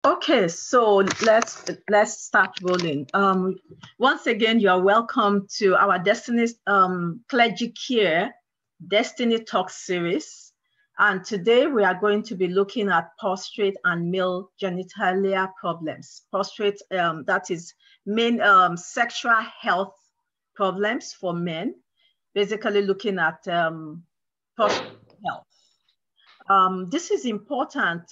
Okay, so let's start rolling. Once again, you are welcome to our Destiny Clergy Care Destiny Talk series. And today we are going to be looking at prostate and male genitalia problems. Prostate, that is main sexual health problems for men, basically looking at prostate health. This is important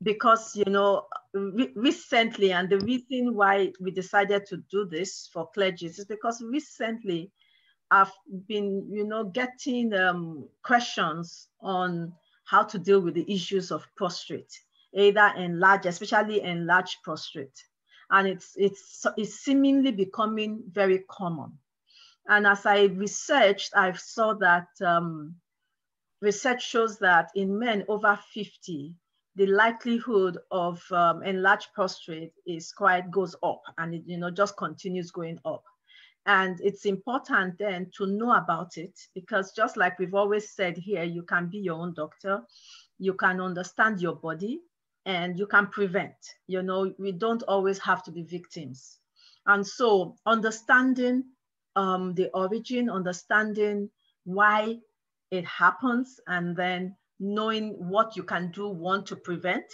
because, you know, recently, and the reason why we decided to do this for clergies is because recently I've been, you know, getting questions on how to deal with the issues of prostate, either enlarged, especially enlarged prostate. And it's seemingly becoming very common. And as I researched, I saw that research shows that in men over 50, the likelihood of enlarged prostate goes up, and it, you know, just continues going up. And it's important then to know about it, because just like we've always said here, you can be your own doctor, you can understand your body, and you can prevent. You know, we don't always have to be victims. And so understanding the origin, understanding why it happens, and then knowing what you can do, one, to prevent,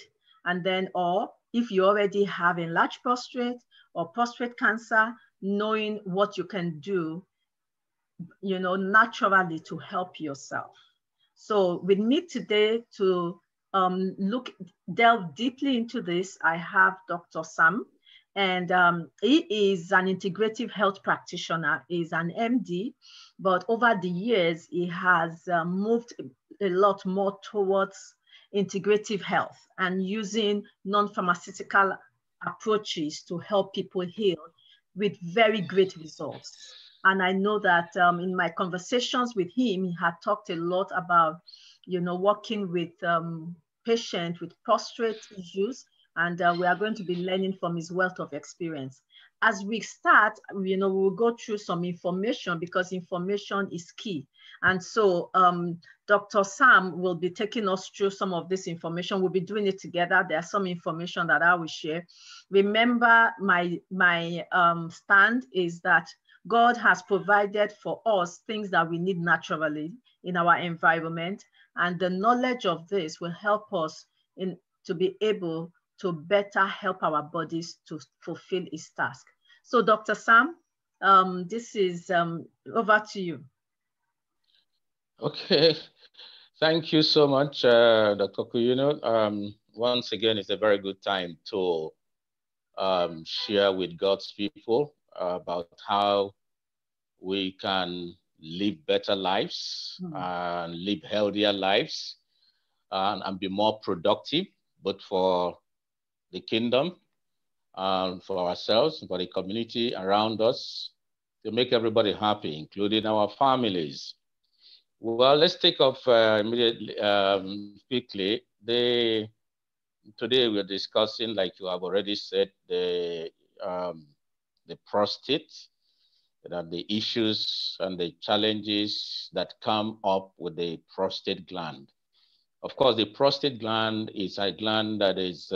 and then, or if you already have enlarged prostate or prostate cancer, knowing what you can do, you know, naturally to help yourself. So with me today to delve deeply into this, I have Dr. Sam, and he is an integrative health practitioner. He's an MD, but over the years, he has moved a lot more towards integrative health and using non-pharmaceutical approaches to help people heal with very great results. And I know that in my conversations with him, he had talked a lot about, you know, working with patients with prostate issues, and we are going to be learning from his wealth of experience. As we start, you know, we'll go through some information, because information is key. And so Dr. Sam will be taking us through some of this information. We'll be doing it together. There's some information that I will share. Remember, my stand is that God has provided for us things that we need naturally in our environment. And the knowledge of this will help us to be able to better help our bodies to fulfill its task. So Dr. Sam, this is over to you. Okay, thank you so much, Dr. Kuyinu. Once again, it's a very good time to share with God's people about how we can live better lives and live healthier lives and be more productive, both for the kingdom and for ourselves, for the community around us, to make everybody happy, including our families. Well, let's take off immediately, quickly. Today we're discussing, like you have already said, the prostate, the issues and the challenges that come up with the prostate gland. Of course, the prostate gland is a gland that is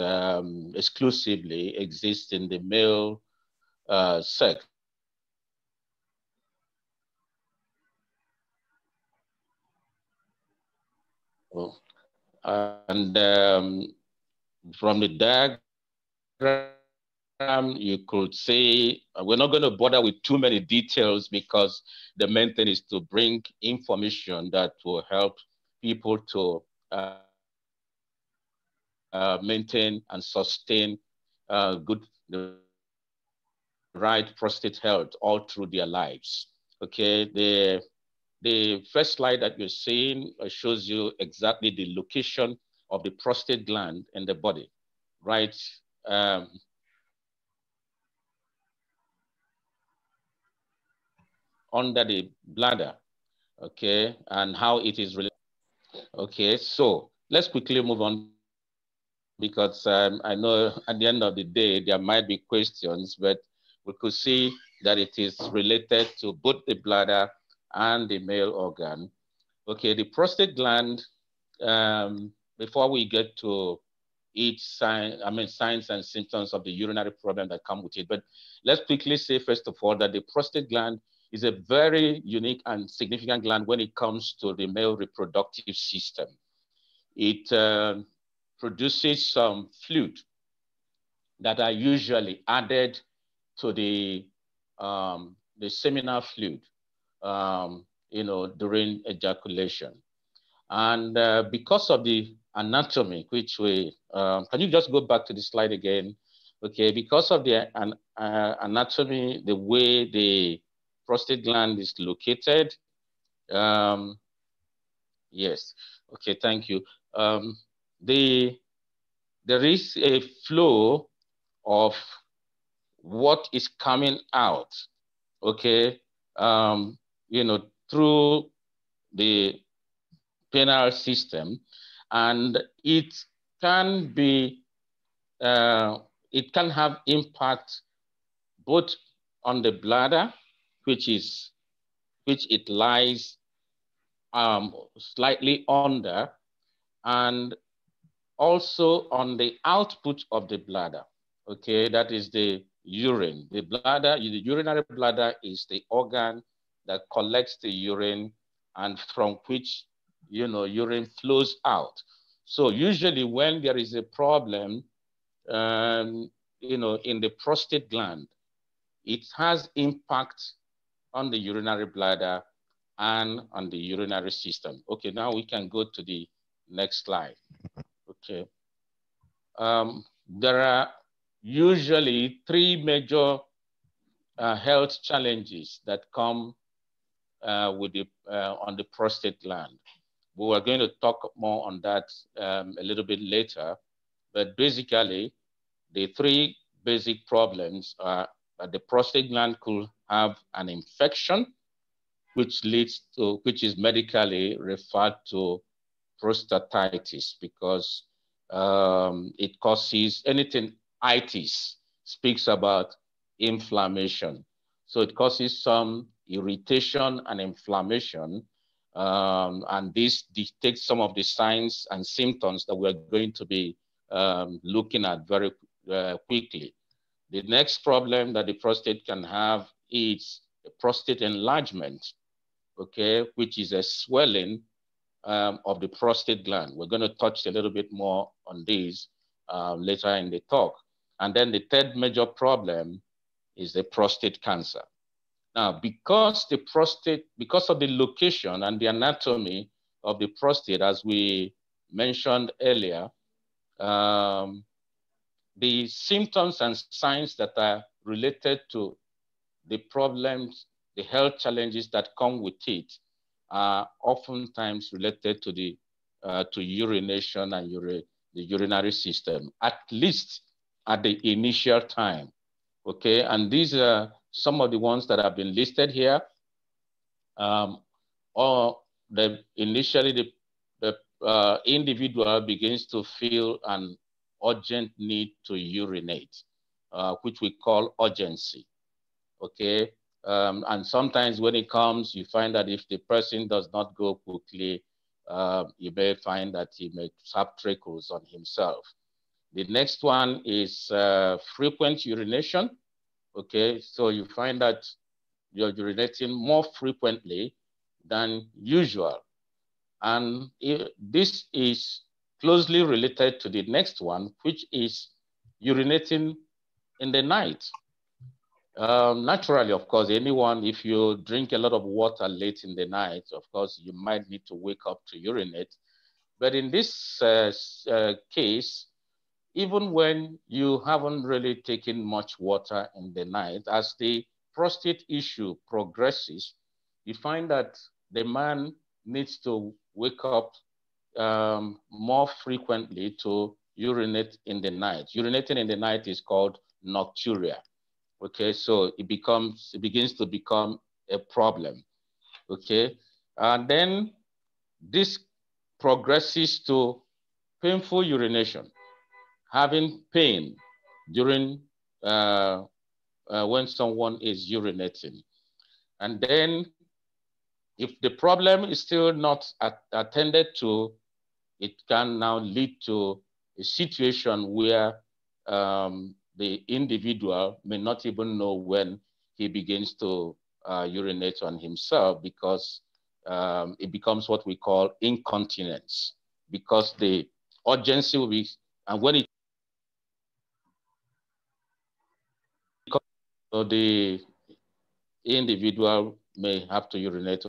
exclusively exists in the male sex. And from the diagram, you could say, we're not going to bother with too many details, because the main thing is to bring information that will help people to maintain and sustain the right prostate health all through their lives. Okay, the first slide that you're seeing shows you exactly the location of the prostate gland in the body, right? Under the bladder, okay, and how it is related. Okay, so let's quickly move on, because I know at the end of the day, there might be questions, but we could see that it is related to both the bladder and the male organ. Okay, the prostate gland, before we get to signs and symptoms of the urinary problem that come with it. But let's quickly say, first of all, that the prostate gland is a very unique and significant gland when it comes to the male reproductive system. It produces some fluid that are usually added to the seminal fluid, during ejaculation. And because of the anatomy, which we, can you just go back to the slide again? Okay, because of the anatomy, the way the prostate gland is located, yes, okay, thank you. There is a flow of what is coming out, okay, through the penile system, and it can be, it can have impact both on the bladder, which it lies slightly under, and also on the output of the bladder. Okay, that is the urine. The bladder, the urinary bladder is the organ that collects the urine and from which, urine flows out. So usually when there is a problem, in the prostate gland, it has impact on the urinary bladder and on the urinary system. Okay, now we can go to the next slide. Okay. There are usually three major health challenges that come on the prostate gland. We are going to talk more on that a little bit later, but basically the three basic problems are that the prostate gland could have an infection, which is medically referred to prostatitis, because it causes anything. Itis speaks about inflammation. So it causes some irritation and inflammation, and this dictates some of the signs and symptoms that we're going to be looking at very quickly. The next problem that the prostate can have is a prostate enlargement, okay, which is a swelling of the prostate gland. We're going to touch a little bit more on this later in the talk. And then the third major problem is the prostate cancer. Now, because of the location and the anatomy of the prostate, as we mentioned earlier, the symptoms and signs that are related to the problems, the health challenges that come with it, are oftentimes related to the to urination and the urinary system, at least at the initial time. Okay, and these are some of the ones that have been listed here. Or initially the individual begins to feel an urgent need to urinate, which we call urgency. Okay, and sometimes when it comes, you find that if the person does not go quickly, you may find that he may have trickles on himself. The next one is frequent urination. Okay, so you find that you're urinating more frequently than usual. And this is closely related to the next one, which is urinating in the night. Naturally, of course, if you drink a lot of water late in the night, of course, you might need to wake up to urinate. But in this case, even when you haven't really taken much water in the night, as the prostate issue progresses, you find that the man needs to wake up more frequently to urinate in the night. Urinating in the night is called nocturia. Okay, so it begins to become a problem. Okay, and then this progresses to painful urination, having pain during when someone is urinating. And then if the problem is still not attended to, it can now lead to a situation where the individual may not even know when he begins to urinate on himself, because it becomes what we call incontinence, because the urgency will be, and when it, so the individual may have to urinate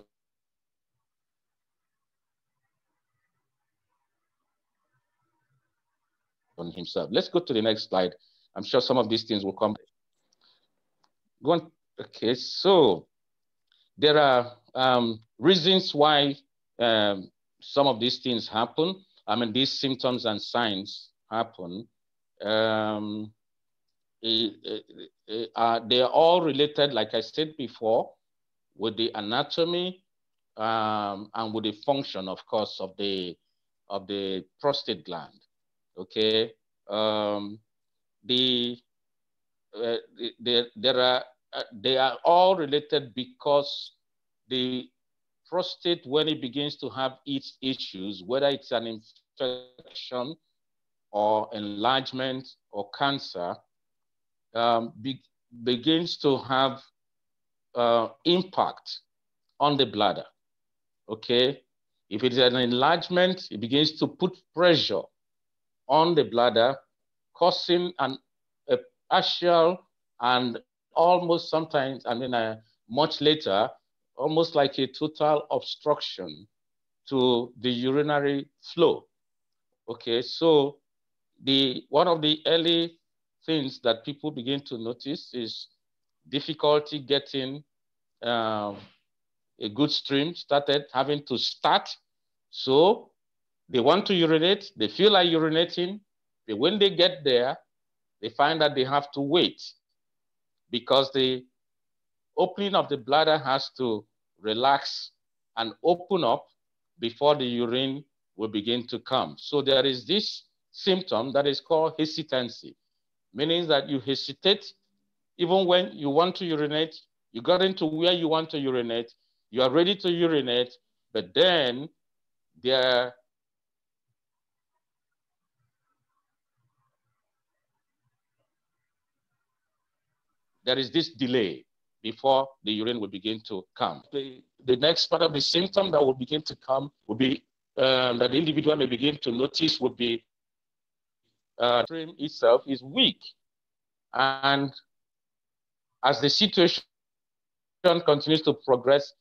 on himself. Let's go to the next slide. I'm sure some of these things will come. Go on. Okay, so there are reasons why some of these things happen. I mean, these symptoms and signs happen. They are all related, like I said before, with the anatomy and with the function, of course, of the prostate gland. Okay, they are all related because the prostate, when it begins to have its issues, whether it's an infection or enlargement or cancer, begins to have impact on the bladder. Okay, if it is an enlargement, it begins to put pressure on the bladder, causing a partial and almost sometimes, much later, almost like a total obstruction to the urinary flow. Okay, so one of the early things that people begin to notice is difficulty getting a good stream started, having to start. So they want to urinate, they feel like urinating, but when they get there, they find that they have to wait because the opening of the bladder has to relax and open up before the urine will begin to come. So there is this symptom that is called hesitancy, meaning that you hesitate even when you want to urinate. You got into where you want to urinate, you are ready to urinate, but then there is this delay before the urine will begin to come. The next part of the symptom that will begin to come will be that the individual may begin to notice would be the stream itself is weak. And as the situation continues to progress,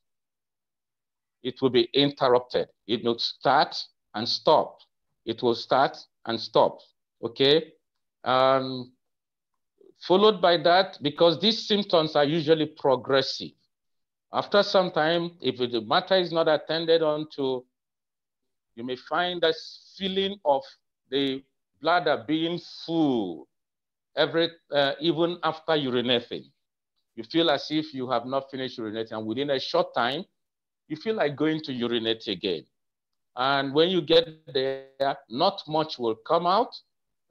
it will be interrupted. It will start and stop. It will start and stop, okay? Followed by that, because these symptoms are usually progressive. After some time, if the matter is not attended on to, you may find that feeling of the bladder being full even after urinating. You feel as if you have not finished urinating, and within a short time, you feel like going to urinate again. And when you get there, not much will come out.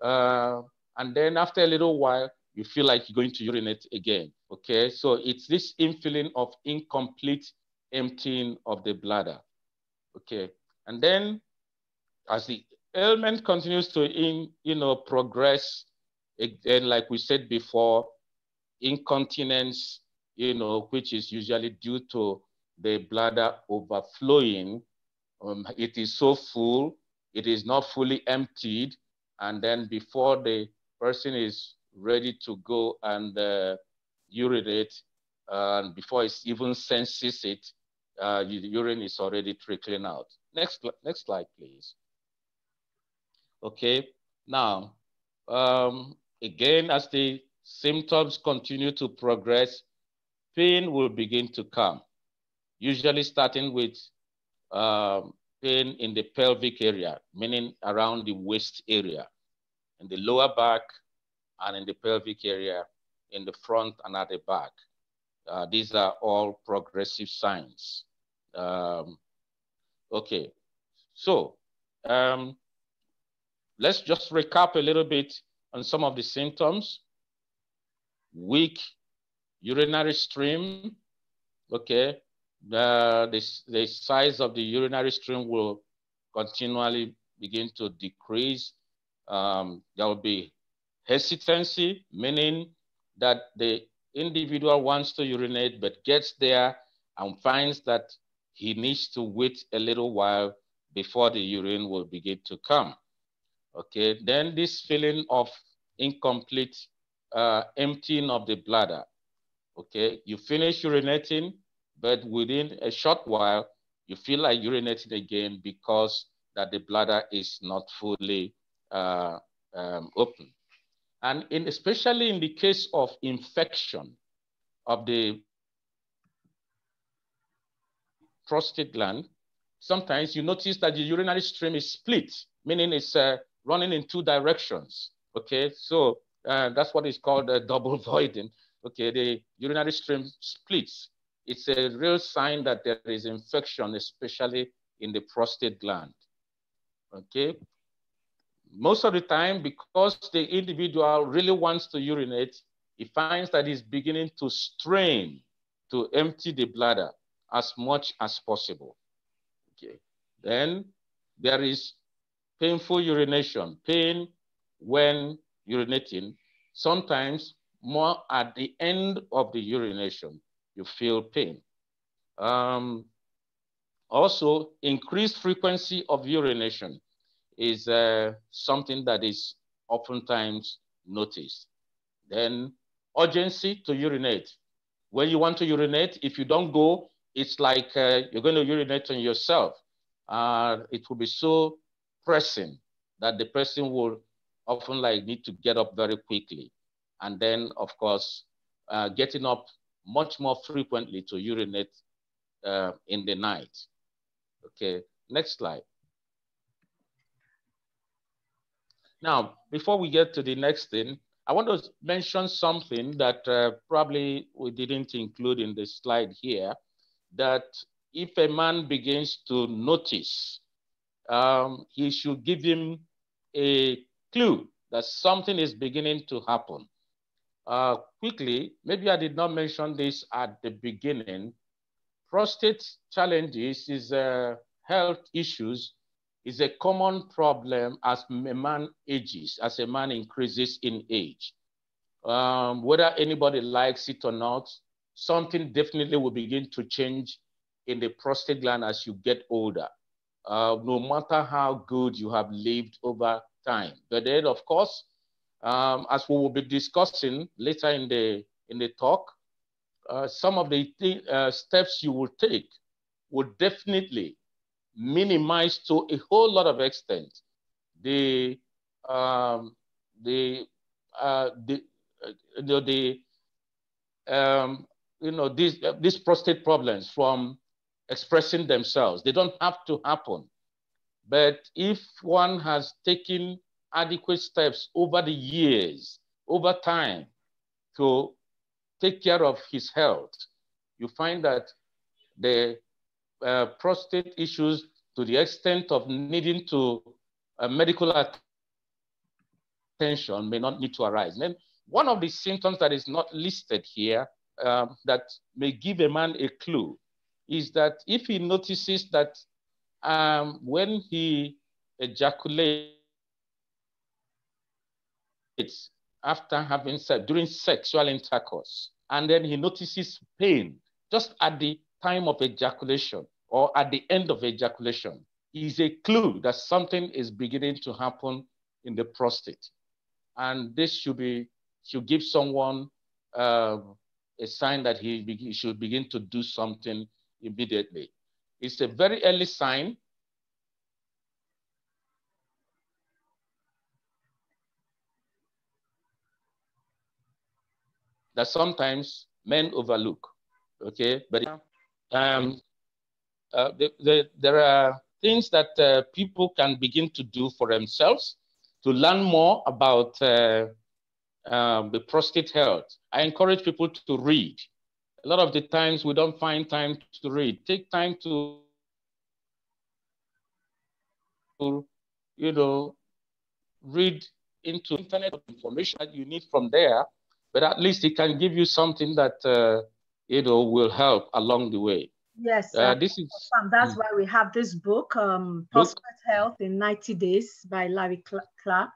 And then after a little while, you feel like you're going to urinate again, okay? So it's this feeling of incomplete emptying of the bladder, okay? And then as the ailment continues to progress, again, like we said before, incontinence, which is usually due to the bladder overflowing. It is so full, it is not fully emptied, and then before the person is ready to go and urinate, and before it even senses it, the urine is already trickling out. Next slide, please. Okay, now, again, as the symptoms continue to progress, pain will begin to come, usually starting with pain in the pelvic area, meaning around the waist area, in the lower back, and in the pelvic area, in the front and at the back. These are all progressive signs. Okay, so let's just recap a little bit on some of the symptoms. Weak urinary stream, okay? The size of the urinary stream will continually begin to decrease. There will be hesitancy, meaning that the individual wants to urinate but gets there and finds that he needs to wait a little while before the urine will begin to come. Okay, then this feeling of incomplete emptying of the bladder. Okay, you finish urinating, but within a short while, you feel like urinating again because that the bladder is not fully open. And especially in the case of infection of the prostate gland, sometimes you notice that the urinary stream is split, meaning it's running in two directions. Okay, so that's what is called double voiding. Okay, the urinary stream splits. It's a real sign that there is infection, especially in the prostate gland. Okay, most of the time, because the individual really wants to urinate, he finds that he's beginning to strain to empty the bladder as much as possible. Okay. Then there is painful urination, pain when urinating. Sometimes more at the end of the urination, you feel pain. Also, increased frequency of urination is something that is oftentimes noticed. Then urgency to urinate. When you want to urinate, if you don't go, it's like you're going to urinate on yourself. It will be so pressing that the person will often need to get up very quickly. And then, of course, getting up much more frequently to urinate in the night. Okay, next slide. Now, before we get to the next thing, I want to mention something that probably we didn't include in the slide here, that if a man begins to notice, he should give him a clue that something is beginning to happen. Quickly, maybe I did not mention this at the beginning. Prostate challenges is health issues is a common problem as a man ages, as a man increases in age. Whether anybody likes it or not, something definitely will begin to change in the prostate gland as you get older, no matter how good you have lived over time. But then, of course, as we will be discussing later in the talk, some of the steps you will take will definitely minimize to a whole lot of extent these prostate problems from expressing themselves. They don't have to happen. But if one has taken adequate steps over the years, over time, to take care of his health, you find that the prostate issues, to the extent of needing to medical attention, may not need to arise. Then one of the symptoms that is not listed here that may give a man a clue is that if he notices that when he ejaculates after having sex, during sexual intercourse, and then he notices pain just at the time of ejaculation or at the end of ejaculation, is a clue that something is beginning to happen in the prostate. And this should give someone a sign that he should begin to do something immediately. It's a very early sign. That sometimes men overlook, okay? But there are things that people can begin to do for themselves to learn more about the prostate health. I encourage people to read. A lot of the times we don't find time to read. Take time to, read into internet information that you need from there, but at least it can give you something that, will help along the way. Yes, that's why we have this book, Prostate Health in 90 Days by Larry Clark.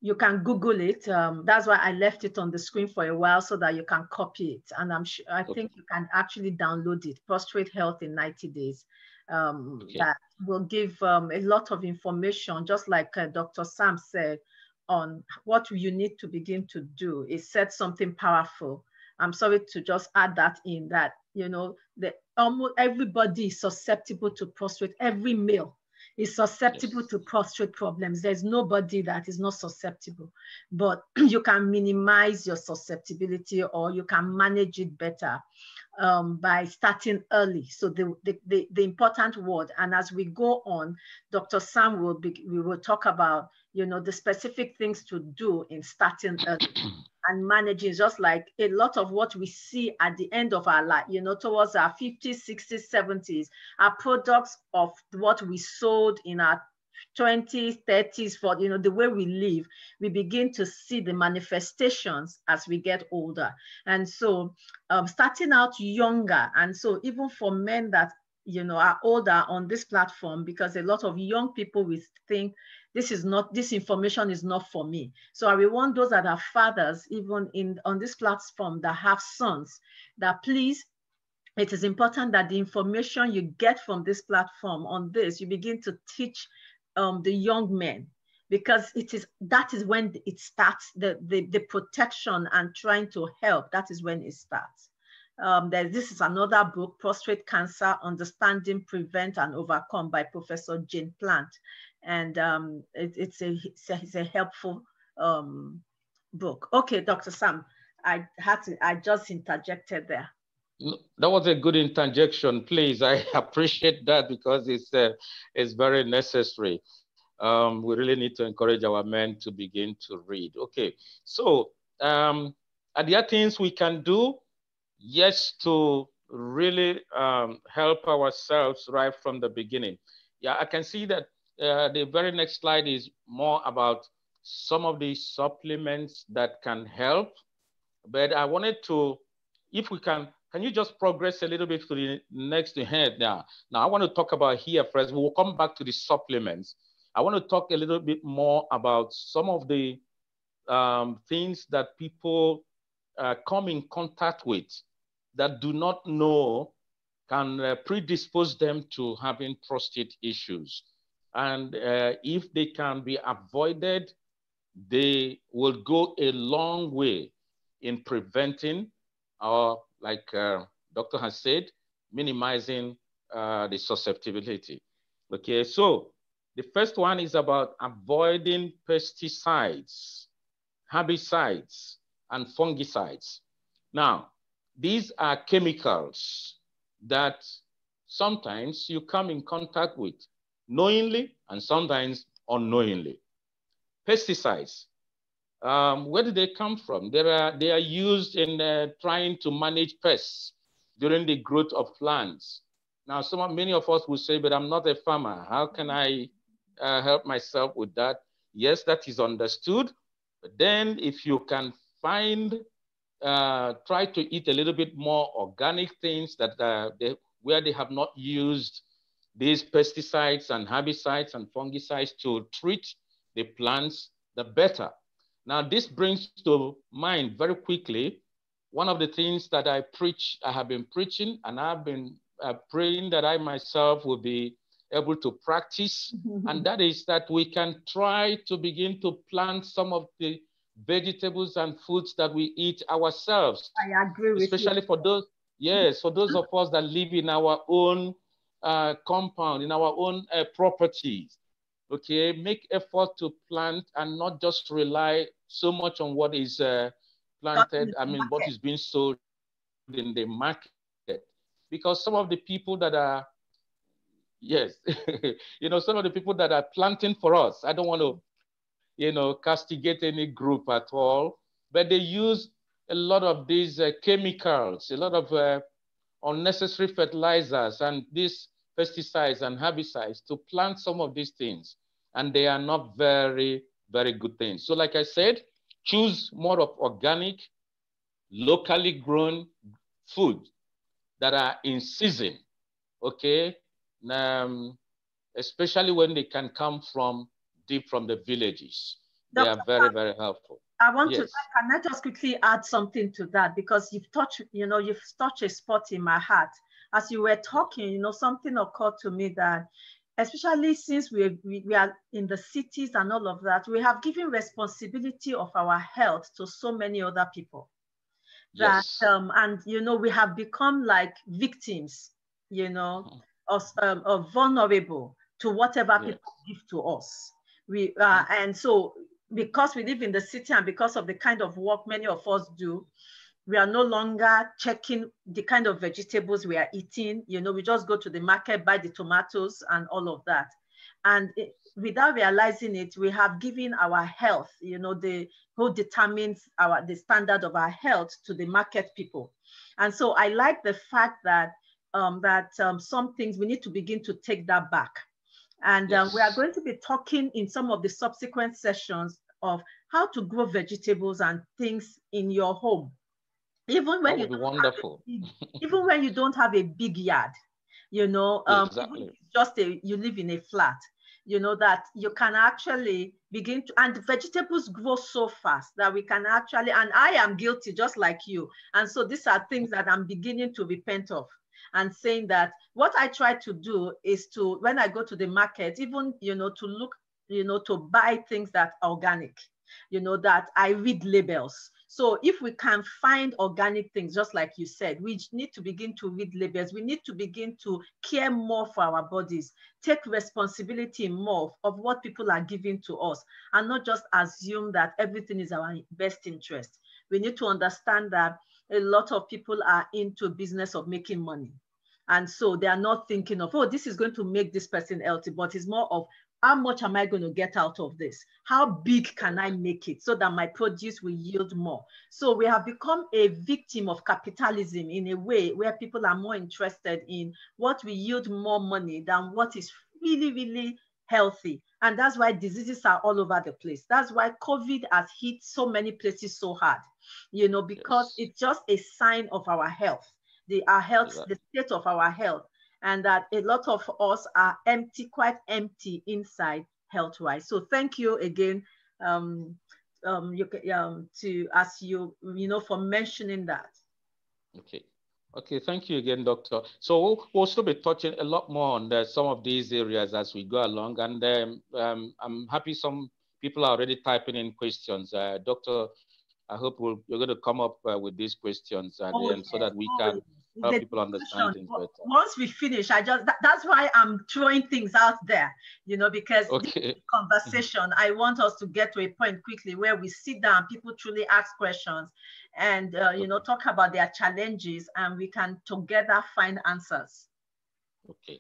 You can Google it. That's why I left it on the screen for a while so that you can copy it. And I think you can actually download it, Prostate Health in 90 Days. That will give a lot of information, just like Dr. Sam said, on what you need to begin to do. It said something powerful. I'm sorry to just add that in, that, you know, almost everybody is susceptible to prostate. Every male is susceptible to prostate problems. There's nobody that is not susceptible, but you can minimize your susceptibility, or you can manage it better by starting early. So the important word, and as we go on, Dr. Sam we will talk about, you know, the specific things to do in starting early. And managing, just like a lot of what we see at the end of our life, you know, towards our 50s, 60s, 70s, are products of what we sowed in our 20s, 30s, for, you know, the way we live. We begin to see the manifestations as we get older. And so starting out younger, and so even for men that, you know, are older on this platform, because a lot of young people will think this information is not for me. So I will want those that are fathers, even on this platform, that have sons, that please, it is important that the information you get from this platform on this, you begin to teach the young men, because that is when it starts, the protection and trying to help. That is when it starts. This is another book, Prostate Cancer: Understanding, Prevent, and Overcome, by Professor Jane Plant. And it's a helpful book. Okay, Dr. Sam, I just interjected there. That was a good interjection, please. I appreciate that, because it's very necessary. We really need to encourage our men to begin to read. Okay, so are there things we can do, yes, to really help ourselves right from the beginning? Yeah, I can see that the very next slide is more about some of the supplements that can help. But I wanted to, if we can you just progress a little bit to the next head now? Now, I want to talk about here first. We'll come back to the supplements. I want to talk a little bit more about some of the things that people come in contact with that do not know can predispose them to having prostate issues. And if they can be avoided, they will go a long way in preventing, or like Doctor has said, minimizing the susceptibility. Okay, so the first one is about avoiding pesticides, herbicides, and fungicides. Now, these are chemicals that sometimes you come in contact with knowingly and sometimes unknowingly. Pesticides, where do they come from? They are used in trying to manage pests during the growth of plants. Now, many of us will say, but I'm not a farmer. How can I help myself with that? Yes, that is understood. But then if you can find, try to eat a little bit more organic things that where they have not used these pesticides and herbicides and fungicides to treat the plants, the better. Now, this brings to mind very quickly one of the things that I have been preaching, and I've been praying that I myself will be able to practice, and that is that we can try to begin to plant some of the vegetables and foods that we eat ourselves. I agree with you. Especially for those, yes, for those of us that live in our own compound, in our own properties. Okay, make effort to plant and not just rely so much on what is planted, what is being sold in the market. Because some of the people that are, yes, some of the people that are planting for us, I don't want to, castigate any group at all, but they use a lot of these chemicals, a lot of unnecessary fertilizers and these pesticides and herbicides to plant some of these things. And they are not very, very good things. So like I said, choose more of organic, locally grown food that are in season, okay? Especially when they can come from deep from the villages. They Dr. are very, very helpful. I want Yes. to, can I just quickly add something to that? Because you've touched a spot in my heart. As you were talking, something occurred to me that, especially since we are in the cities and all of that, we have given responsibility of our health to so many other people. Yes. And we have become like victims, or vulnerable to whatever people give to us. And so because we live in the city and because of the kind of work many of us do, we are no longer checking the kind of vegetables we are eating. We just go to the market, buy the tomatoes and all of that. And without realizing it, we have given our health, who determines the standard of our health, to the market people. And so I like the fact that some things we need to begin to take that back. And we are going to be talking in some of the subsequent sessions of how to grow vegetables and things in your home. Even when you even when you don't have a big yard, exactly. you live in a flat, that you can actually begin to, and vegetables grow so fast that we can actually, and I am guilty just like you. And so these are things that I'm beginning to repent of, and saying that what I try to do is to, when I go to the market, even, to look, to buy things that are organic, that I read labels. So if we can find organic things, just like you said, we need to begin to read labels. We need to begin to care more for our bodies, take responsibility more of what people are giving to us, and not just assume that everything is our best interest. We need to understand that a lot of people are into business of making money. And so they are not thinking of, oh, this is going to make this person healthy, but it's more of, how much am I going to get out of this? How big can I make it so that my produce will yield more? So we have become a victim of capitalism in a way where people are more interested in what will yield more money than what is really, really healthy. And that's why diseases are all over the place. That's why COVID has hit so many places so hard, because it's just a sign of our health, the state of our health. And that a lot of us are empty, quite empty inside health-wise. So thank you again, for mentioning that. Okay, thank you again, Doctor. So we'll still be touching a lot more on some of these areas as we go along. And I'm happy some people are already typing in questions. Doctor, I hope you're going to come up with these questions so that we can help people understand things better. Once we finish, that's why I'm throwing things out there, because this conversation, I want us to get to a point quickly where we sit down, people truly ask questions, and talk about their challenges, and we can together find answers. Okay,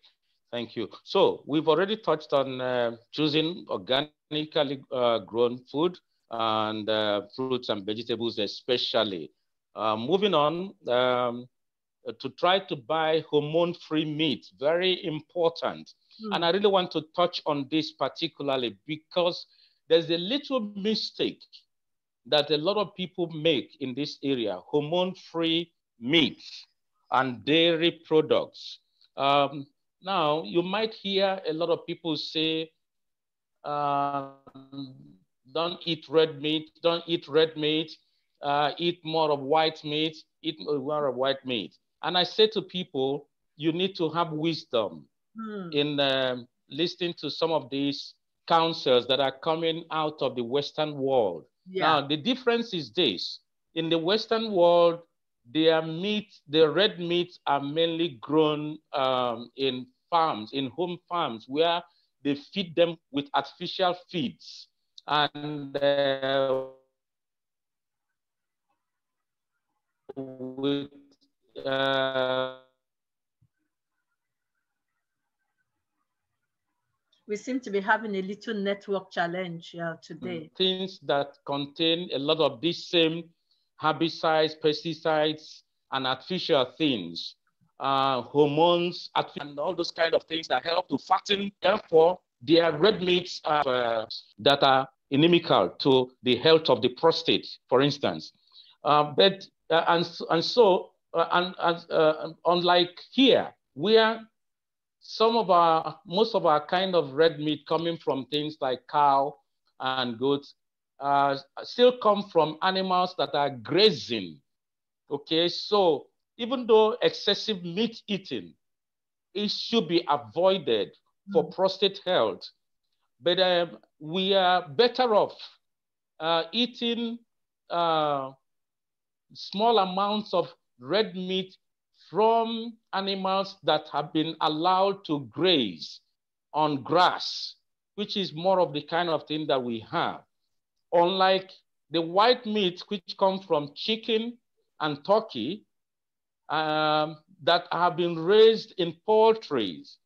thank you. So we've already touched on choosing organically grown food and fruits and vegetables especially. Moving on, to try to buy hormone-free meat, very important. And I really want to touch on this particularly because there's a little mistake that a lot of people make in this area: hormone-free meat and dairy products. Now, you might hear a lot of people say, don't eat red meat, don't eat red meat, eat more of white meat, eat more of white meat. And I say to people, you need to have wisdom in listening to some of these counsels that are coming out of the Western world. Now, the difference is this. In the Western world, the red meats are mainly grown in farms, in home farms, where they feed them with artificial feeds. And we seem to be having a little network challenge today. Things that contain a lot of these same herbicides, pesticides, and artificial things, hormones, and all those kind of things that help to fatten. Therefore, they are red meats that are inimical to the health of the prostate, for instance. Unlike here, where most of our kind of red meat coming from things like cow and goats still come from animals that are grazing. Okay, so even though excessive meat eating, it should be avoided for prostate health. But we are better off eating small amounts of red meat from animals that have been allowed to graze on grass, which is more of the kind of thing that we have. Unlike the white meat, which come from chicken and turkey, that have been raised in poultries.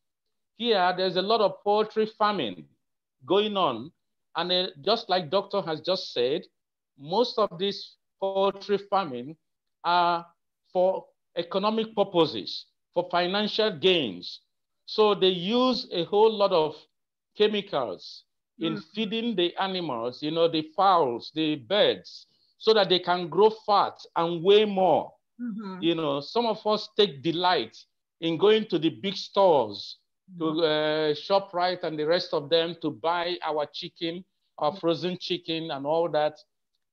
Here, there's a lot of poultry farming going on. And just like Doctor has just said, most of these poultry farming are for economic purposes, for financial gains. So they use a whole lot of chemicals in feeding the animals, you know, the fowls, the birds, so that they can grow fat and weigh more. You know, some of us take delight in going to the big stores, to ShopRite and the rest of them, to buy our chicken, our frozen chicken and all that.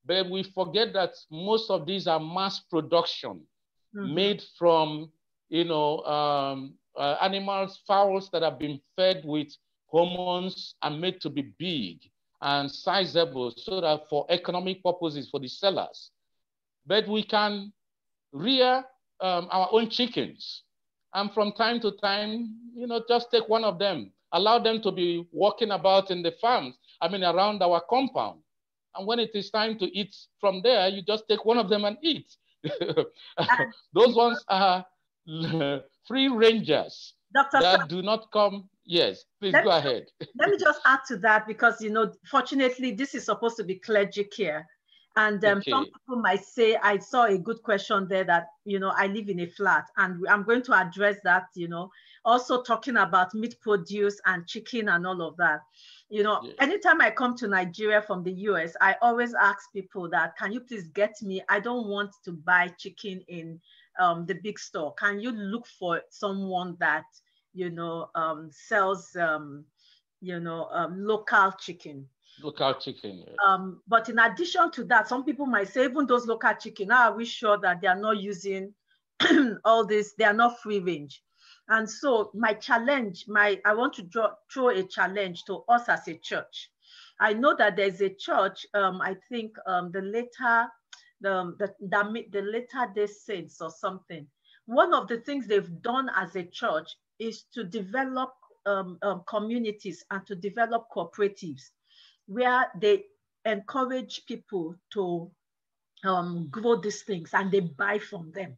But we forget that most of these are mass production, made from, you know, animals, fowls that have been fed with hormones and made to be big and sizable, so that for economic purposes for the sellers. But we can rear our own chickens, and from time to time, you know, just take one of them, allow them to be walking about in the farms, I mean, around our compound. And when it is time to eat from there, you just take one of them and eat. Those ones are free rangers that do not come. Yes, please go ahead. Let me just add to that, because, you know, fortunately, this is supposed to be clergy care. And some people might say, I saw a good question there that, you know, I live in a flat, and I'm going to address that, you know, also talking about meat produce and chicken and all of that. You know, anytime I come to Nigeria from the US, I always ask people that, can you please get me, I don't want to buy chicken in the big store. Can you look for someone that, you know, sells, you know, local chicken? Local chicken. Yes. But in addition to that, some people might say, even those local chicken, how are we sure that they are not using all this? They are not free range. And so my challenge, I want to throw a challenge to us as a church. I know that there's a church, I think the Latter Day Saints or something. One of the things they've done as a church is to develop communities and to develop cooperatives where they encourage people to grow these things, and they buy from them.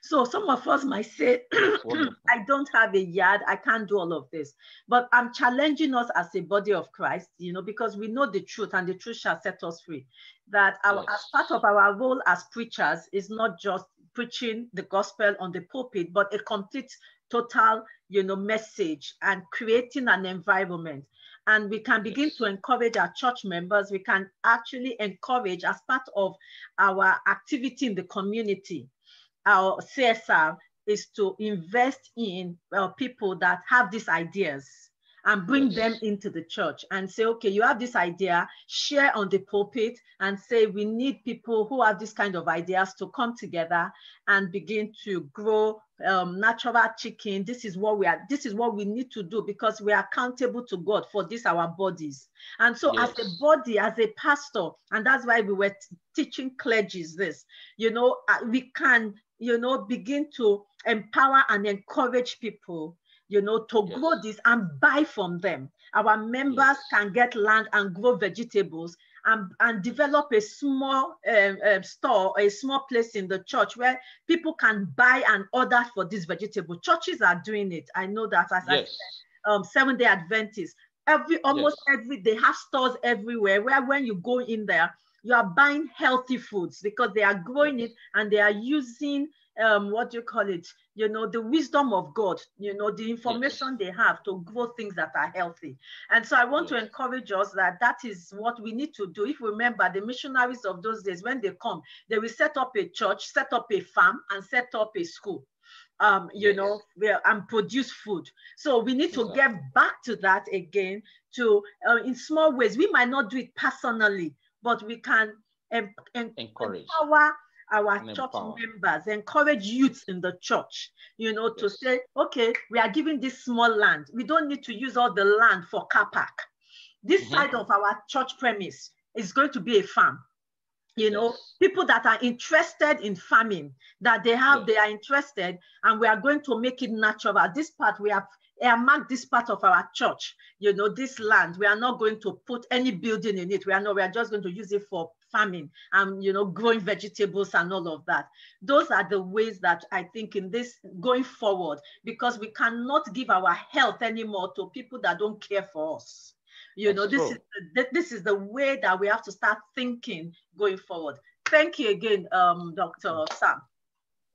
So some of us might say, I don't have a yard, I can't do all of this. But I'm challenging us as a body of Christ, you know, because we know the truth, and the truth shall set us free. That as part of our role as preachers is not just preaching the gospel on the pulpit, but a complete, total, you know, message, and creating an environment. And we can begin to encourage our church members. We can actually encourage, as part of our activity in the community, our CSR is to invest in people that have these ideas and bring them into the church and say, okay, you have this idea, share on the pulpit and say, we need people who have this kind of ideas to come together and begin to grow natural chicken. This is what we need to do, because we are accountable to God for this, our bodies. And so as a body, as a pastor, and that's why we were teaching clergies this, you know, we can, you know, begin to empower and encourage people, you know, to grow this and buy from them. Our members can get land and grow vegetables and develop a small store, a small place in the church where people can buy and order for this vegetable. Churches are doing it. I know that, as I said, Seventh-day Adventists, almost every, they have stores everywhere where when you go in there, you are buying healthy foods because they are growing it and they are using what do you call it? You know, the wisdom of God, you know, the information they have to grow things that are healthy. And so I want to encourage us that is what we need to do. If we remember the missionaries of those days, when they come, they will set up a church, set up a farm, and set up a school. you know, and produce food. So we need to get back to that again, to in small ways. We might not do it personally, but we can empower our church members, encourage youth in the church, you know, to say, okay, we are giving this small land. We don't need to use all the land for car park. This side of our church premise is going to be a farm. You know, people that are interested in farming, that they are interested, and we are going to make it natural. This part, we have earmarked this part of our church, you know, this land. We are not going to put any building in it. We are just going to use it for farming and, you know, growing vegetables and all of that. Those are the ways that I think in this going forward, because we cannot give our health anymore to people that don't care for us. You know, this is the way that we have to start thinking going forward. Thank you again, Dr. Sam.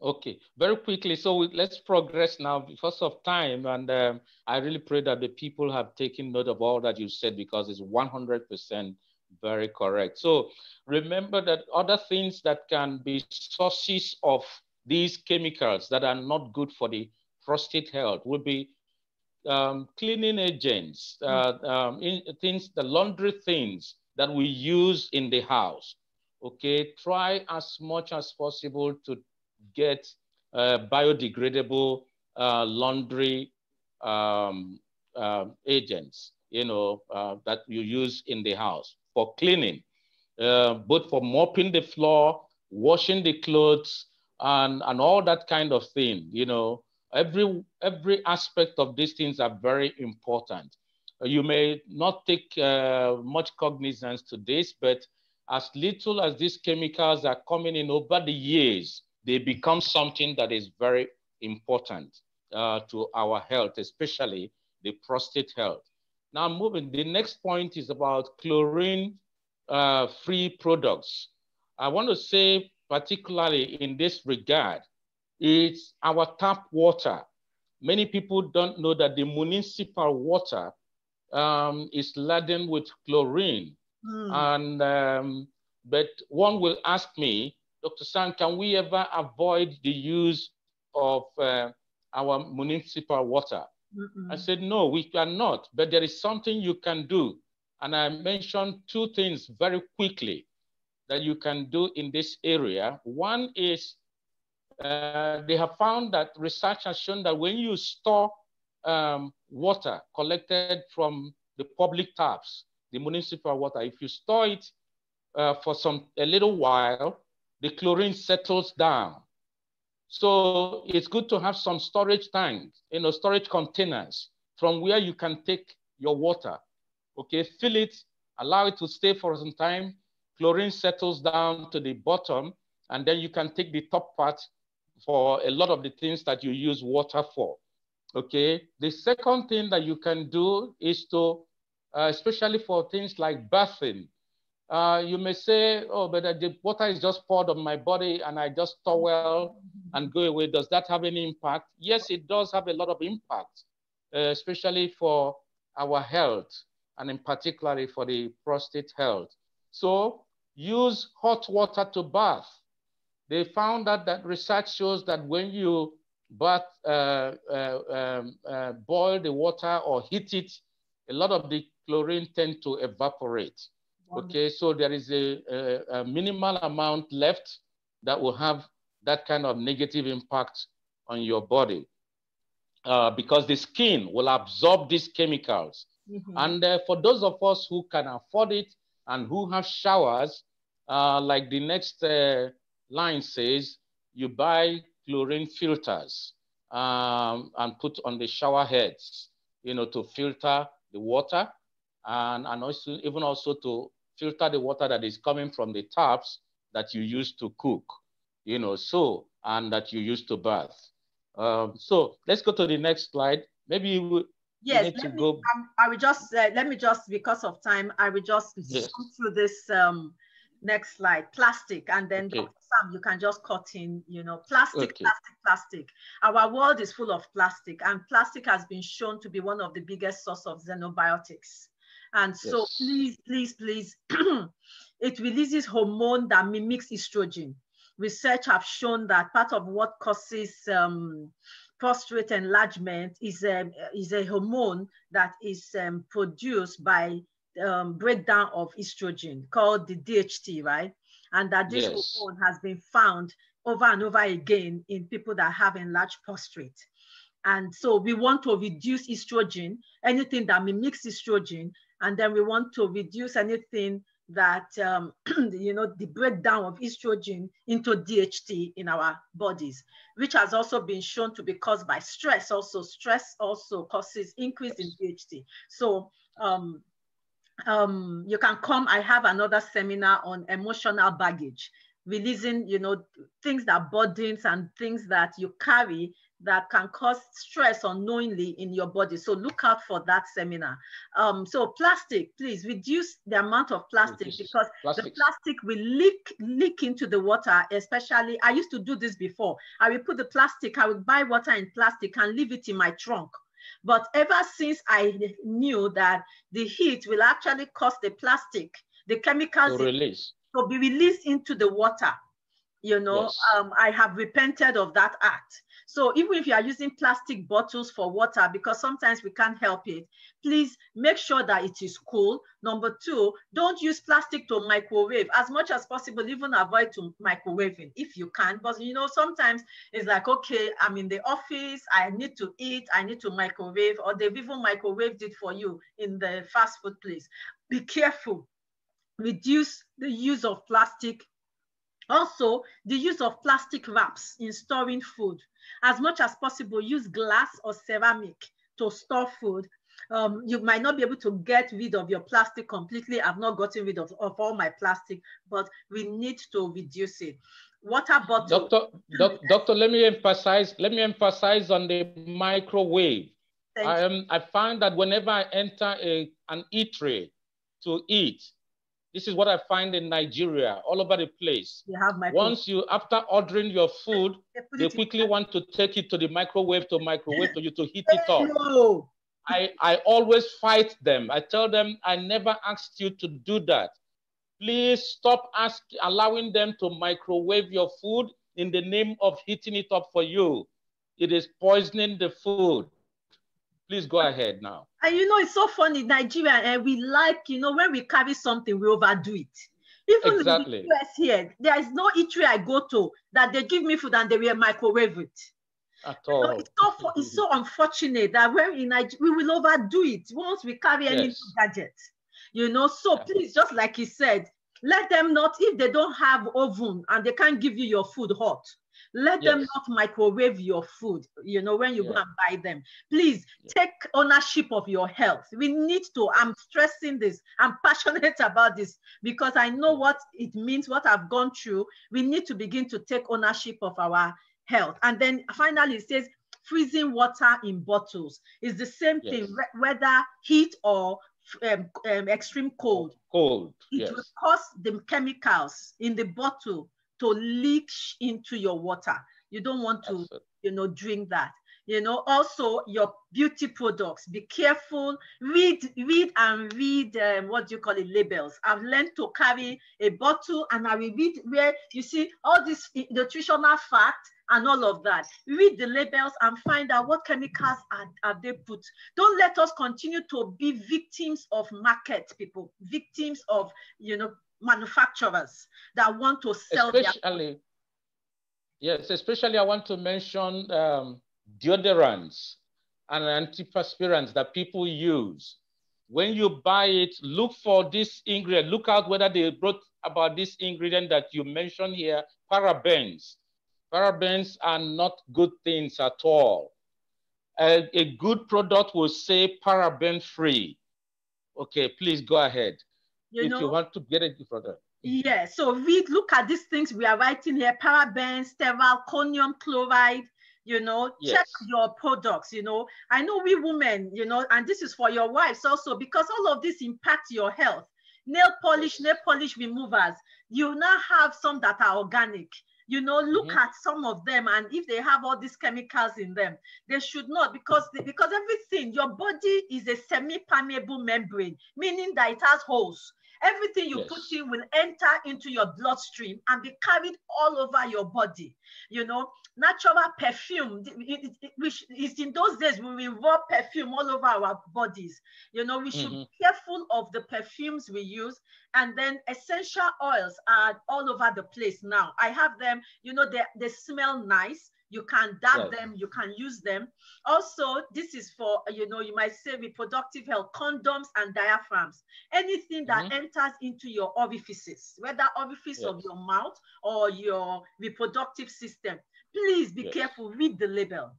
Okay, very quickly. So let's progress now because of time. And I really pray that the people have taken note of all that you said, because it's 100% very correct. So remember that other things that can be sources of these chemicals that are not good for the prostate health would be cleaning agents, the laundry things that we use in the house. Okay, try as much as possible to get biodegradable laundry agents, you know, that you use in the house for cleaning, both for mopping the floor, washing the clothes, and all that kind of thing, you know. Every aspect of these things are very important. You may not take much cognizance to this, but as little as these chemicals are coming in over the years, they become something that is very important to our health, especially the prostate health. Now moving, the next point is about chlorine-free products. I want to say particularly in this regard, it's our tap water. Many people don't know that the municipal water is laden with chlorine. And but one will ask me, Dr. San, can we ever avoid the use of our municipal water? I said, no, we cannot, but there is something you can do. And I mentioned two things very quickly that you can do in this area. One is they have found that research has shown that when you store water collected from the public taps, the municipal water, if you store it for a little while, the chlorine settles down. So it's good to have some storage tanks, you know, storage containers from where you can take your water. Okay, fill it, allow it to stay for some time, chlorine settles down to the bottom, and then you can take the top part for a lot of the things that you use water for. Okay, the second thing that you can do is to, especially for things like bathing, you may say, oh, but the water is just poured on my body and I just towel and go away. Does that have any impact? Yes, it does have a lot of impact, especially for our health and in particular for the prostate health. So use hot water to bath. They found that research shows that when you boil the water or heat it, a lot of the chlorine tend to evaporate. Okay, so there is a minimal amount left that will have that kind of negative impact on your body because the skin will absorb these chemicals. And for those of us who can afford it and who have showers, like the next line says, you buy chlorine filters and put on the shower heads, you know, to filter the water and also even also to filter the water that is coming from the taps that you use to cook, you know, so, and that you use to bath. So let's go to the next slide. Maybe you will. Yes, I will just, let me just, because of time, I will just go through this next slide, plastic, and then Dr. Sam, you can just cut in, you know, plastic. Our world is full of plastic, and plastic has been shown to be one of the biggest source of xenobiotics. And so please, please, please, it releases hormone that mimics estrogen. research have shown that part of what causes prostate enlargement is a hormone that is produced by breakdown of estrogen called the DHT, right? And that this hormone has been found over and over again in people that have enlarged prostate. And so we want to reduce estrogen, anything that mimics estrogen, and then we want to reduce anything that, you know, the breakdown of estrogen into DHT in our bodies, which has also been shown to be caused by stress. Also, stress also causes increase in DHT. So you can come. I have another seminar on emotional baggage, releasing, you know, things that burdens and things that you carry that can cause stress unknowingly in your body. So look out for that seminar. So plastic, please reduce the amount of plastic, because the plastic will leak into the water. Especially, I used to do this before. I will put the plastic, I would buy water in plastic and leave it in my trunk. But ever since I knew that the heat will actually cause the plastic, the chemicals to be released into the water, you know, I have repented of that act. So even if you are using plastic bottles for water, because sometimes we can't help it, please make sure that it is cool. Number two, don't use plastic to microwave. As much as possible, even avoid to microwaving if you can. But you know, sometimes it's like, okay, I'm in the office, I need to eat, I need to microwave, or they've even microwaved it for you in the fast food place. Be careful. Reduce the use of plastic. Also, the use of plastic wraps in storing food. As much as possible, use glass or ceramic to store food. You might not be able to get rid of your plastic completely. I've not gotten rid of all my plastic, but we need to reduce it. Water bottle. Doctor, let me emphasize on the microwave. I find that whenever I enter an eatery to eat, this is what I find in Nigeria, all over the place. Once you, after ordering your food, they quickly want to take it to the microwave to you to heat it up. No. I always fight them. I tell them, I never asked you to do that. Please stop allowing them to microwave your food in the name of heating it up for you. It is poisoning the food. Please go ahead now. And you know, it's so funny, Nigeria, and we like, you know, when we carry something, we overdo it. Even in the US here, there is no eatery I go to that they give me food and they will microwave it. At all. It's so unfortunate that when in Nigeria, we will overdo it once we carry any gadget. You know, so please, just like he said, let them not, if they don't have oven and they can't give you your food hot, let them not microwave your food, you know, when you go and buy them. Please take ownership of your health. We need to, I'm stressing this, I'm passionate about this because I know what it means, what I've gone through. We need to begin to take ownership of our health. And then finally it says freezing water in bottles is the same thing, whether heat or extreme cold. It will cause the chemicals in the bottle to leak into your water. You don't want to, you know, drink that. You know, also your beauty products, be careful, read, what do you call it, labels. I've learned to carry a bottle and I will read where you see all this nutritional facts and all of that. Read the labels and find out what chemicals are they put. Don't let us continue to be victims of market people, victims of, you know, manufacturers that want to sell especially I want to mention deodorants and antiperspirants that people use. When you buy it, look for this ingredient, look out whether they wrote about this ingredient that you mentioned here, parabens. Parabens are not good things at all. A good product will say paraben free. Okay, please go ahead. You want to get it further. Yeah, so look at these things we are writing here, parabens, sterile, chromium chloride, you know, check your products, you know. I know we women, you know, and this is for your wives also, because all of this impacts your health. Nail polish removers, you now have some that are organic. You know, look at some of them, and if they have all these chemicals in them, they should not, because everything, your body is a semi-permeable membrane, meaning that it has holes. Everything you put in will enter into your bloodstream and be carried all over your body. You know, natural perfume, which is in those days we will rub perfume all over our bodies. You know, we should be careful of the perfumes we use. And then essential oils are all over the place now. I have them, you know, they smell nice. You can dab them, you can use them. Also, this is for, you know, you might say reproductive health, condoms and diaphragms. Anything that enters into your orifices, whether orifice of your mouth or your reproductive system, please be careful, read the label.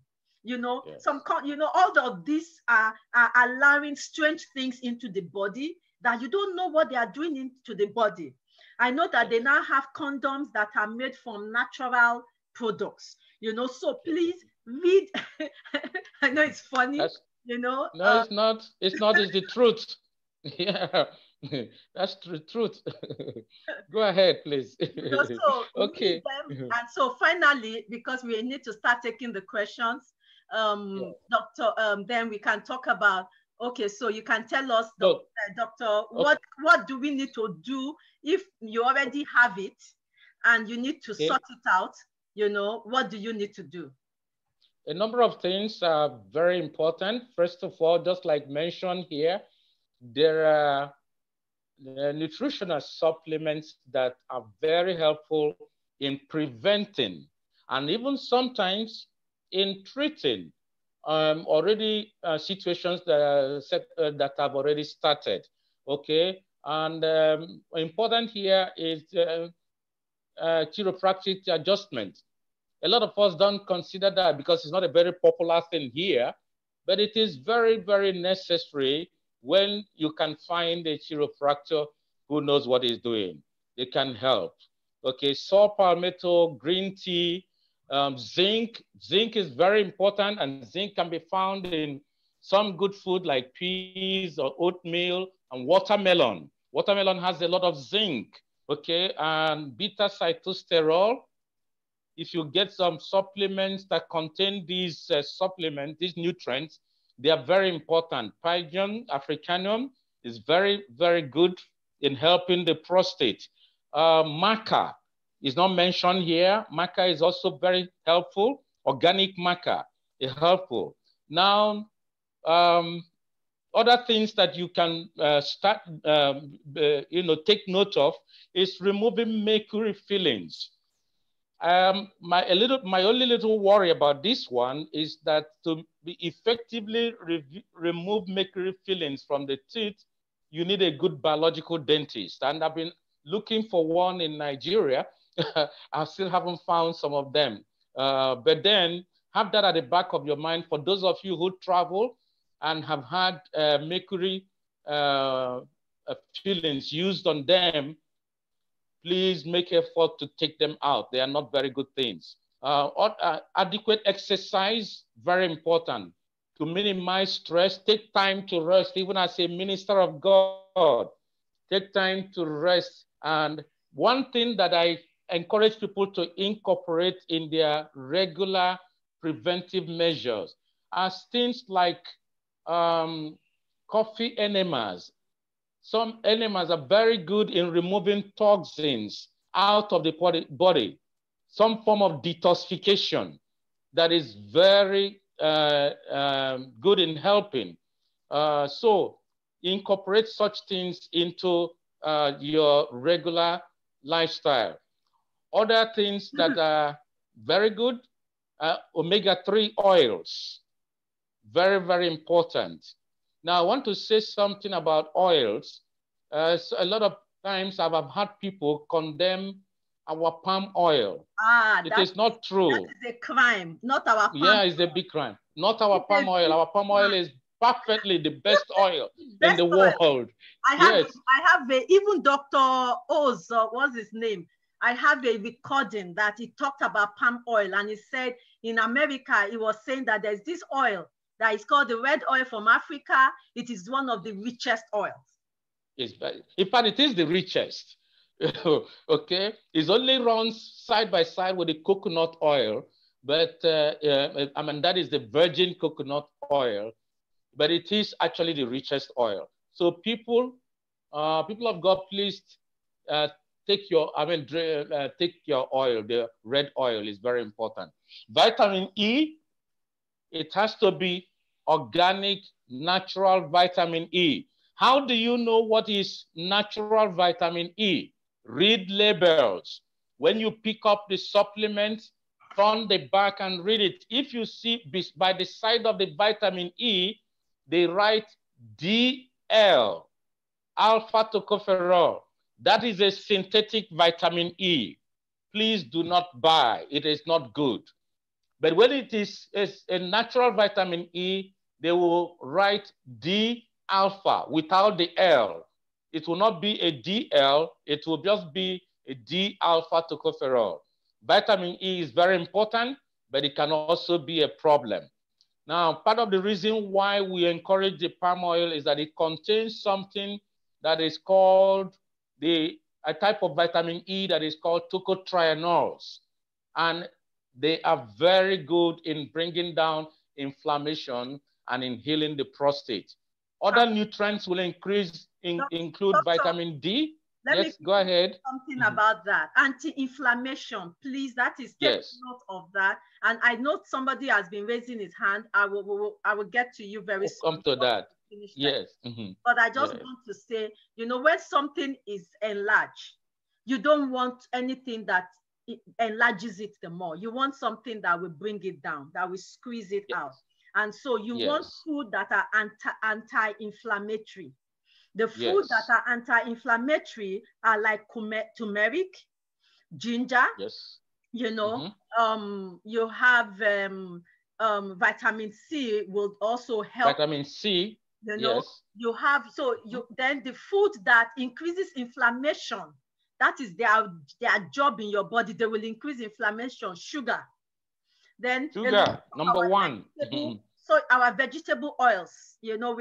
You know, all of these are allowing strange things into the body that you don't know what they are doing into the body. I know that they now have condoms that are made from natural products, you know, so please read. I know it's funny, you know. No, it's not. It's not. It's the truth. Yeah, that's the truth. Go ahead, please. You know, so okay. And so finally, because we need to start taking the questions, Doctor, then we can talk about, okay, so you can tell us, Doctor, what do we need to do if you already have it and you need to sort it out? You know, what do you need to do? A number of things are very important. First of all, just like mentioned here, there are nutritional supplements that are very helpful in preventing and even sometimes in treating already situations that have already started. Okay, and important here is chiropractic adjustment. A lot of us don't consider that because it's not a very popular thing here, but it is very, very necessary when you can find a chiropractor who knows what he's doing. They can help. Okay, saw palmetto, green tea, zinc. Zinc is very important, and zinc can be found in some good food like peas or oatmeal and watermelon. Watermelon has a lot of zinc. Okay, and beta cytosterol. If you get some supplements that contain these supplements, these nutrients, they are very important. Pygium africanum is very, very good in helping the prostate. Maca is not mentioned here. Maca is also very helpful. Organic maca is helpful. Now, other things that you can take note of is removing mercury fillings. My only little worry about this one is that to be effectively remove mercury fillings from the teeth, you need a good biological dentist. And I've been looking for one in Nigeria. I still haven't found some of them. But then have that at the back of your mind for those of you who travel and have had mercury fillings used on them. Please make effort to take them out. They are not very good things. Adequate exercise, very important. To minimize stress, take time to rest. Even as a minister of God, take time to rest. And one thing that I encourage people to incorporate in their regular preventive measures are things like coffee enemas. Some enemas are very good in removing toxins out of the body. Some form of detoxification that is very good in helping. So incorporate such things into your regular lifestyle. Other things that are very good, omega-3 oils, very, very important. Now, I want to say something about oils. So a lot of times I've had people condemn our palm oil. It is not true. That is a crime, not our palm oil. It's a big crime. Not our palm oil. Our palm oil is perfectly the best oil in the world. I have even Dr. Oz, what's his name? I have a recording that he talked about palm oil, and he said in America, he was saying that there's this oil that is called the red oil from Africa. It is one of the richest oils. In fact, it is the richest. Okay, it only runs side by side with the coconut oil, but I mean, that is the virgin coconut oil, but it is actually the richest oil. So people People of God, please take your, take your oil. The red oil is very important. Vitamin E, it has to be organic, natural vitamin E. How do you know what is natural vitamin E? Read labels. When you pick up the supplement, turn the back and read it. If you see by the side of the vitamin E, they write DL, alpha tocopherol. That is a synthetic vitamin E. Please do not buy. It is not good. But when it is a natural vitamin E, they will write D alpha without the L. It will not be a DL, it will just be a D alpha tocopherol. Vitamin E is very important, but it can also be a problem. Now, part of the reason why we encourage the palm oil is that it contains something that is called a type of vitamin E that is called tocotrienols. And they are very good in bringing down inflammation and in healing the prostate. Other nutrients will include Doctor, vitamin D. Yes, go ahead. Something about that. Anti-inflammation, please. That is, take note of that. And I know somebody has been raising his hand. I will get to you very soon. Come to that. Yes. But I just want to say, you know, when something is enlarged, you don't want anything that it enlarges it the more. You want something that will bring it down, that will squeeze it out. And so you want food that are anti-inflammatory. The food that are anti-inflammatory are like turmeric, ginger. You know, you have vitamin C will also help. Vitamin C. You know, you have, so then the food that increases inflammation, that is their job in your body. They will increase inflammation. Sugar. Then sugar, number one. So our vegetable oils, you know,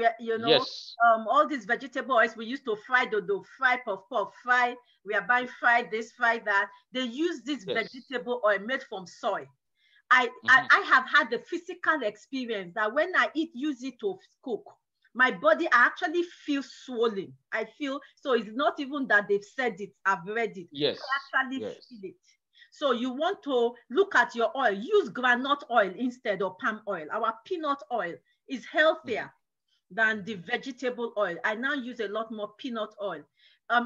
all these vegetable oils we used to fry dodo, fry puff, fry. We are buying fry this, fry that. They use this vegetable oil made from soy. I have had the physical experience that when I use it to cook, my body actually feels swollen. I feel, so it's not even that they've said it, I've read it. I actually feel it. So you want to look at your oil, use groundnut oil instead of palm oil. Our peanut oil is healthier than the vegetable oil. I now use a lot more peanut oil.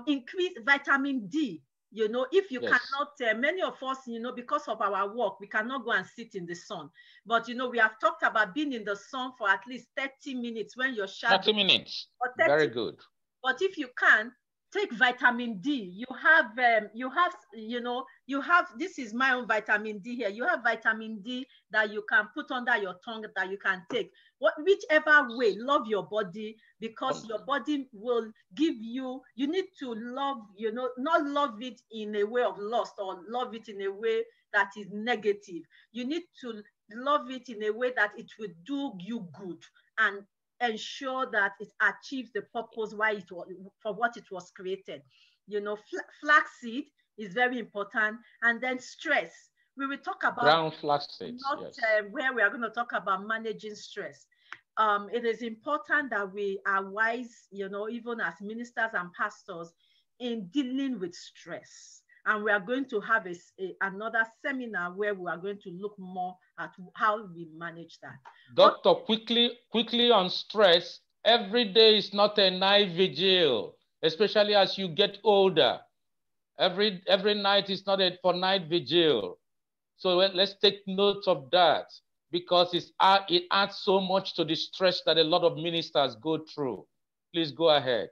Increase vitamin D. You know, if you cannot, many of us, you know, because of our work, we cannot go and sit in the sun. But, you know, we have talked about being in the sun for at least 30 minutes when you're shadowing. 30 minutes, very good. But if you can, take vitamin D. You have, this is my own vitamin D here. You have vitamin D that you can put under your tongue that you can take. Whichever way, love your body, because your body will give you, you need to love, you know, not love it in a way of lust or love it in a way that is negative. You need to love it in a way that it will do you good and ensure that it achieves the purpose for what it was created. You know, flaxseed is very important. And then stress. We will talk about brown flaxseed, where we are going to talk about managing stress. It is important that we are wise, you know, even as ministers and pastors, in dealing with stress. And we are going to have another seminar where we are going to look more at how we manage that. Doctor, quickly on stress. Every day is not a night vigil, especially as you get older. Every night is not for night vigil. So let's take note of that, because it adds so much to the stress that a lot of ministers go through. Please go ahead.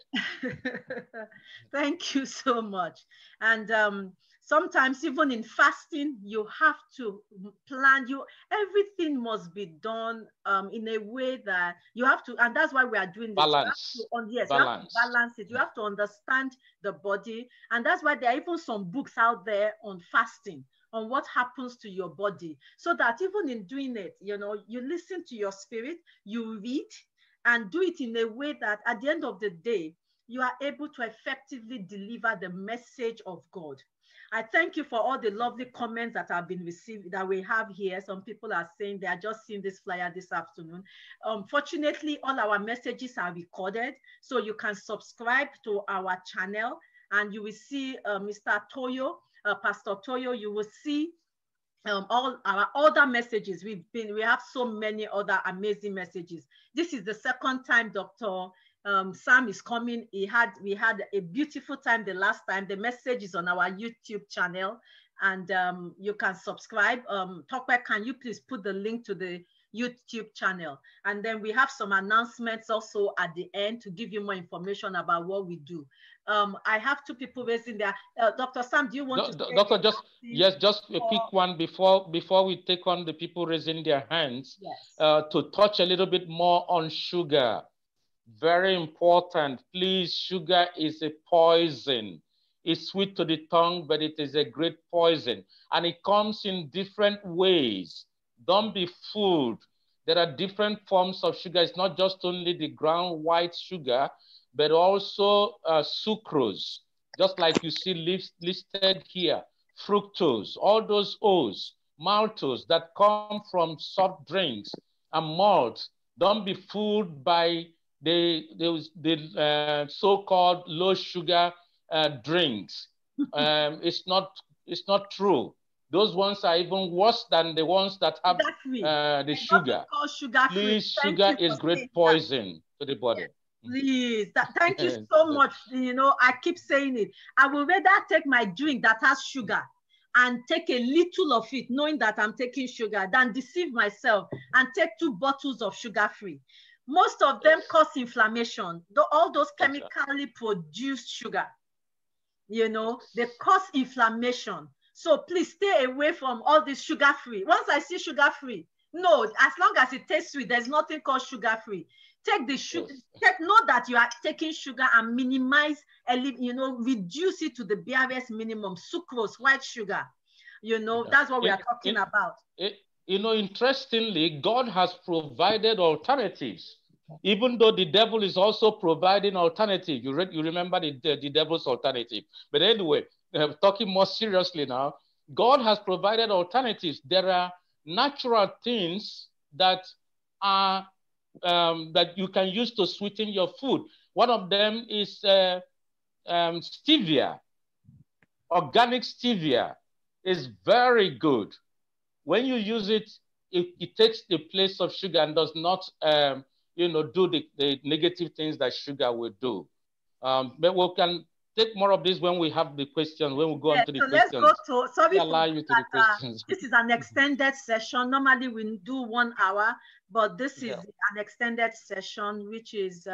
Thank you so much. And sometimes even in fasting, you have to plan. Everything must be done in a way that you have to, and that's why we are doing this. Balance. You have to balance it. You have to understand the body, and that's why there are even some books out there on fasting, on what happens to your body, so that even in doing it, you know, you listen to your spirit, you read, and do it in a way that at the end of the day, you are able to effectively deliver the message of God. I thank you for all the lovely comments that have been received that we have here. Some people are saying they are just seeing this flyer this afternoon. Fortunately, all our messages are recorded, so you can subscribe to our channel and you will see Mr. Toyo, Pastor Toyo, you will see all our other messages. We have so many other amazing messages. This is the second time Dr. Sam is coming. We had a beautiful time the last time. The message is on our YouTube channel, and you can subscribe. Tokwe, can you please put the link to the YouTube channel? And then we have some announcements also at the end to give you more information about what we do. I have two people raising their. Dr. Sam, do you want to? Doctor, just a quick one before we take on the people raising their hands. Yes. To touch a little bit more on sugar. Very important. Please, sugar is a poison. It's sweet to the tongue, but it is a great poison. And it comes in different ways. Don't be fooled. There are different forms of sugar. It's not just only the ground white sugar, but also sucrose. Just like you see listed here, fructose, all those O's, maltose that come from soft drinks and malt. Don't be fooled by the so-called low sugar drinks. It's not true. Those ones are even worse than the ones that have the sugar. Please, sugar is great poison to the body. Please, thank you so much. You know, I keep saying it. I would rather take my drink that has sugar and take a little of it, knowing that I'm taking sugar, than deceive myself and take 2 bottles of sugar-free. Most of them cause inflammation. All those chemically produced sugar, you know, they cause inflammation. So please stay away from all this sugar-free. Once I see sugar-free, no, as long as it tastes sweet, there's nothing called sugar-free. Take the sugar, note that you are taking sugar and minimize, you know, reduce it to the barest minimum. Sucrose, white sugar, you know, that's what we are talking about. You know, interestingly, God has provided alternatives. Even though the devil is also providing alternative. You remember the devil's alternative. But anyway, talking more seriously now, God has provided alternatives. There are natural things that are that you can use to sweeten your food. One of them is stevia. Organic stevia is very good. When you use it, it takes the place of sugar and does not you know, do the negative things that sugar will do. But we can take more of this when we have the questions, when we go on to the questions. Let's go to, sorry for the questions. This is an extended session. Normally we do 1 hour, but this is an extended session, which is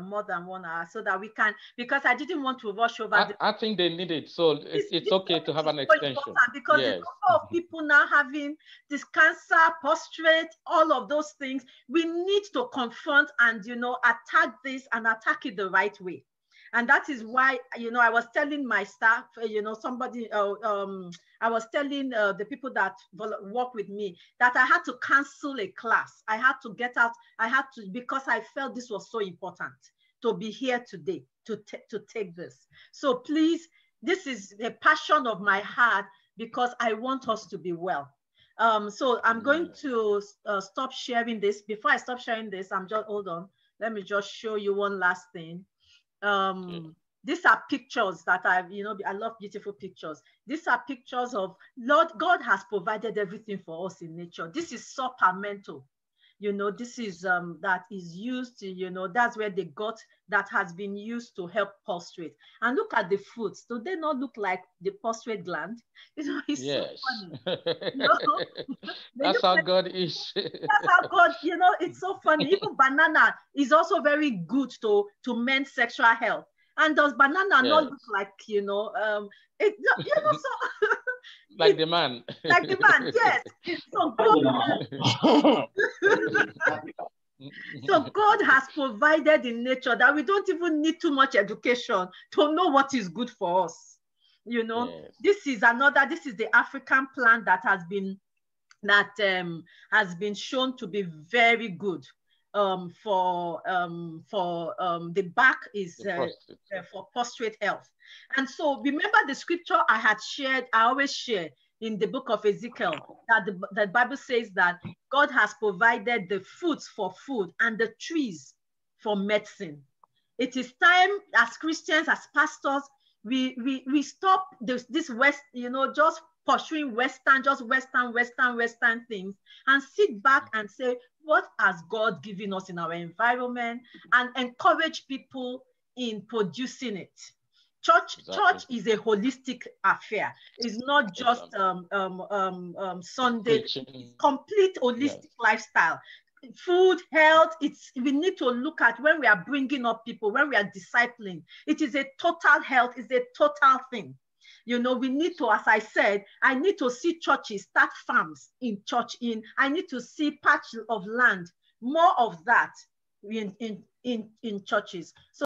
more than 1 hour, so that we can, because I didn't want to rush over. I think they need it, so it's okay to have an extension. Because the number of people now having this cancer, prostate, all of those things, we need to confront and, you know, attack this and attack it the right way. And that is why, you know, I was telling my staff, you know, somebody, I was telling the people that work with me that I had to cancel a class. I had to get out. I had to, because I felt this was so important to be here today, to take this. So please, this is a passion of my heart because I want us to be well. So I'm going to stop sharing this. Before I stop sharing this, hold on. Let me just show you one last thing. These are pictures that you know, I love beautiful pictures. These are pictures of Lord God has provided everything for us in nature. This is saw palmetto. You know, this is that is used to, you know, that's where they got, that has been used to help prostate. And look at the fruits. Do they not look like the prostate gland? It's yes. So funny. You know? That's how God is. That's how God, you know, it's so funny. Even banana is also very good to men's sexual health. And does banana not look like, you know, you know, so like the man. Like the man, yes. So God has provided in nature that we don't even need too much education to know what is good for us. You know, this is the African plant that has been shown to be very good. the back is for prostate health. And so remember the scripture I had shared, I always share in the book of Ezekiel, that the Bible says that God has provided the fruits for food and the trees for medicine. It is time as Christians, as pastors, we stop this West, just pursuing Western things, and sit back and say, what has God given us in our environment, and encourage people in producing it. Church is a holistic affair. It's not just Sunday. It's complete holistic lifestyle. Food, health, we need to look at when we are bringing up people, when we are discipling. It is a total health, it's a total thing. We need to, as I said, I need to see churches start farms in I need to see patches of land, more of that in churches. So